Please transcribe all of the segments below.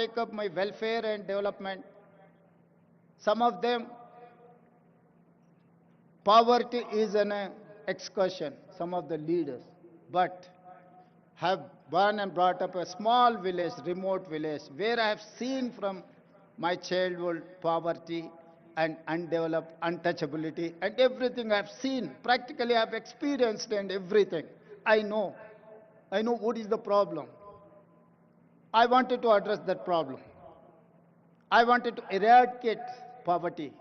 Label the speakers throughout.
Speaker 1: take up my welfare and development. Some of them, poverty is an excursion, some of the leaders, but have born and brought up a small village, remote village, where I have seen from my childhood poverty and undeveloped untouchability and everything I have seen. Practically I have experienced and everything. I know. I know what is the problem. I wanted to address that problem. I wanted to eradicate poverty.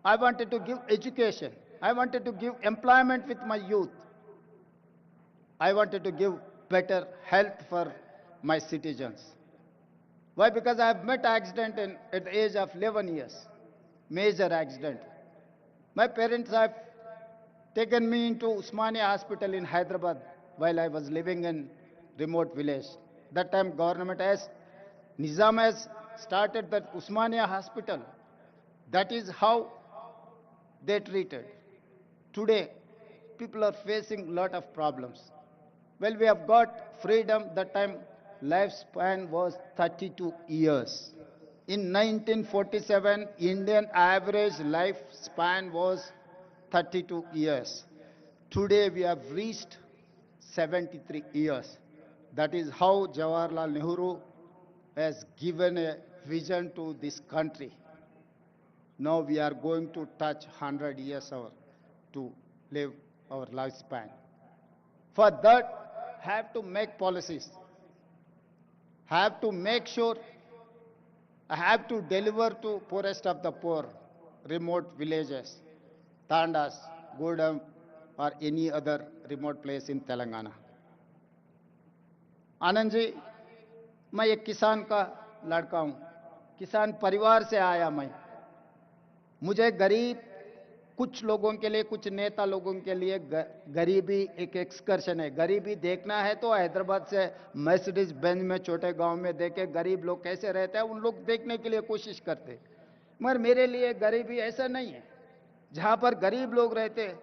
Speaker 1: I wanted to give education. I wanted to give employment with my youth. I wanted to give better health for my citizens. Why? Because I have met accident at the age of 11 years, major accident. My parents have taken me into Usmania Hospital in Hyderabad while I was living in remote village. That time government has, Nizam has started that Usmania Hospital. That is how they treated. Today, people are facing lot of problems. Well, we have got freedom. That time, lifespan was 32 years. In 1947, Indian average lifespan was 32 years. Today, we have reached 73 years. That is how Jawaharlal Nehru has given a vision to this country. Now we are going to touch 100 years to live our lifespan. For that, have to make policies, have to make sure, have to deliver to poorest of the poor, remote villages, Tandas, Gudam, or any other remote place in Telangana. Anand ji, मैं एक किसान का लड़का हूं, किसान परिवार से आया मैं। मुझे गरीब, कुछ लोगों के लिए, कुछ नेता लोगों के लिए गरीबी एक एक्सकर्शन है। गरीबी देखना है तो हैदराबाद से मर्सिडीज बेंज में छोटे गांव में देखे गरीब लोग कैसे रहते हैं, उन लोग देखने के लिए कोशिश करते। मगर मेरे लिए गरीबी ऐसा नहीं है। जहां पर गरीब लोग रहते,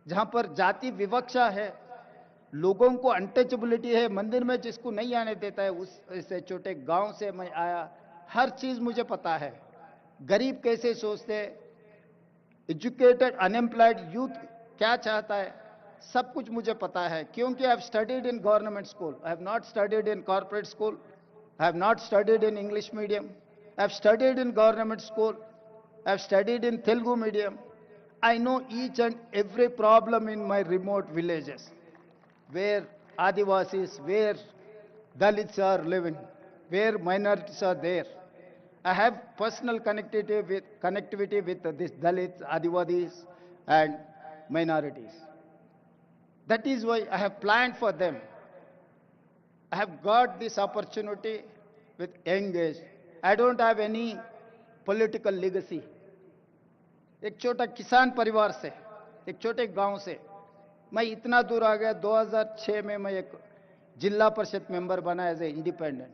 Speaker 1: जहां पर जाति विवक्षा है, लोगों को अनटचेबिलिटी है, मंदिर में जिसको नहीं आने देता है, उस ऐसे छोटे गांव से मैं आया। हर चीज मुझे पता है, गरीब कैसे सोचते, एजुकेटेड अनएम्प्लॉयड यूथ क्या चाहता है, सब कुछ मुझे पता है। क्योंकि I have studied in government school, I have not studied in corporate school, I have not studied in English medium, I have studied in government school, I have studied in Telugu medium. I know each and every problem in my remote villages, where Adivasis, where Dalits are living, where minorities are there. I have personal connectivity with these Dalits, Adivasis, and minorities. That is why I have planned for them. I have got this opportunity with young age. I don't have any political legacy. एक छोटा किसान परिवार से, एक छोटे गांव से मैं इतना दूर आ गया। 2006 में मैं एक जिला परिषद मेंबर बना as a independent.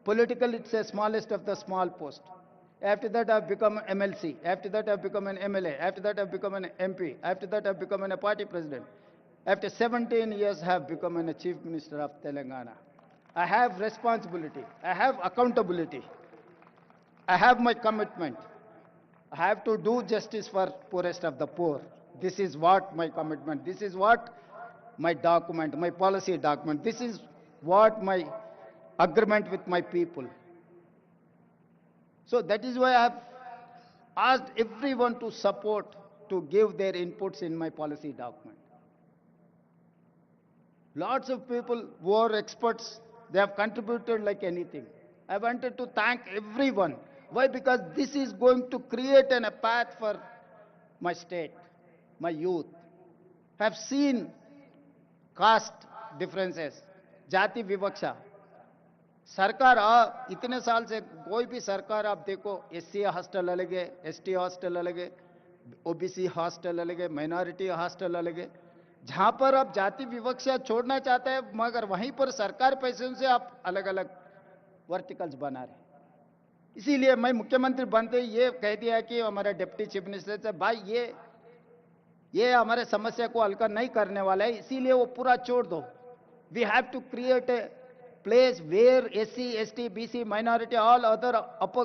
Speaker 1: Political it's a smallest of the small post. After that I have become MLC, after that I have become an MLA, after that I have become an MP, after that I have become an party president, after 17 years I have become a chief minister of Telangana. I have responsibility, I have accountability, I have my commitment. I have to do justice for poorest of the poor. This is what my commitment, this is what my document, my policy document, this is what my agreement with my people. So that is why I have asked everyone to support, to give their inputs in my policy document. Lots of people who are experts, they have contributed like anything. I wanted to thank everyone. Why? Because this is going to create a path for my state, my youth. I have seen caste differences, जाति विवक्षा। सरकार इतने साल से कोई भी सरकार आप देखो, SC हॉस्टल अलग है, ST हॉस्टल अलग है, OBC हॉस्टल अलग है, माइनॉरिटी हॉस्टल अलग है। जहां पर आप जाति विवक्षा छोड़ना चाहते हैं, मगर वहीं पर सरकार पैसों से आप अलग अलग वर्टिकल्स बना रहे। इसीलिए मैं मुख्यमंत्री बनते ये कह दिया कि हमारे डिप्टी चीफ मिनिस्टर से, भाई ये हमारे समस्या को हल्का नहीं करने वाला है, इसीलिए वो पूरा छोड़ दो। We have to create a place where SC, ST, BC, minority, all other upper